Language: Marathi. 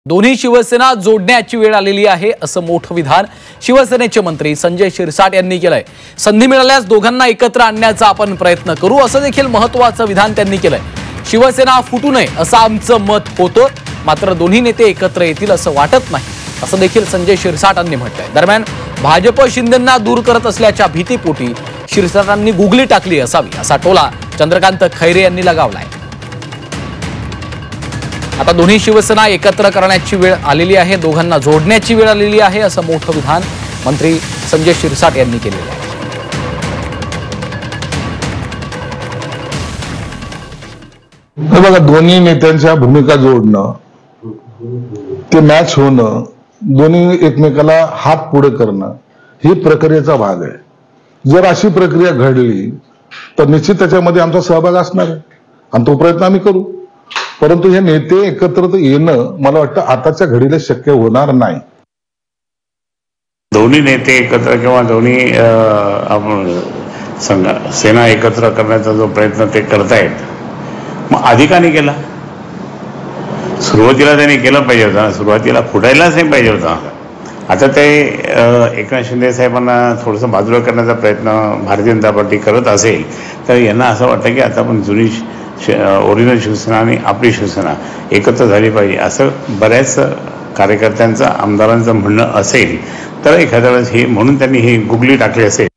दोन्ही शिवसेना जोडण्याची वेळ आलेली आहे असं मोठं विधान शिवसेनेचे मंत्री संजय शिरसाट यांनी केलंय। संधी मिळाल्यास दोघांना एकत्र आणण्याचा आपण प्रयत्न करू असं देखील महत्त्वाचं विधान त्यांनी केलंय। शिवसेना फुटू नये असं आमचं मत होतं, मात्र दोन्ही नेते एकत्र येतील असं वाटत नाही असं देखील संजय शिरसाटांनी म्हटलंय। दरम्यान भाजप शिंदेंना दूर करत असल्याच्या भीतीपोटी शिरसाटांनी गुगली टाकली असावी असा टोला चंद्रकांत खैरे यांनी लगावलाय। आता दोन्ही शिवसेना एकत्र करण्याची वेळ आलेली आहे, दोघांना जोडण्याची वेळ आलेली आहे असं मोठं विधान मंत्री संजय शिरसाट यांनी केलेलं आहे। बघा, दोन्ही नेत्यांच्या भूमिका जोडणं, ते मॅच होणं, दोन्ही एकमेकाला हात पुढे करणं ही प्रक्रियेचा भाग आहे। जर अशी प्रक्रिया घडली तर निश्चित त्याच्यामध्ये आमचा सहभाग असणार आहे आणि तो प्रयत्न आम्ही करू, परंतु हे नेते एकत्र येणं मला वाटतं आताच्या घडीला शक्य होणार नाही। दोन्ही नेते एकत्र किंवा दोन्ही सेना एकत्र करण्याचा जो प्रयत्न ते करतायत, मग आधी का नाही केला? सुरुवातीला त्यांनी केलं पाहिजे होतं, सुरुवातीला फुटायलाच नाही पाहिजे होता। आता ते एकनाथ शिंदे साहेबांना थोडंसं बाजूला करण्याचा प्रयत्न भारतीय जनता पार्टी करत असेल तर यांना असं वाटतं की आता पण जुनी ओरिजिनल शिवसेना आणि आपली शिवसेना एकत्र झाली पाहिजे असं बऱ्याच कार्यकर्त्यांचं, आमदारांचं म्हणणं असेल तर एखाद्या वेळेस हे म्हणून त्यांनी ही गुगली टाकली असेल।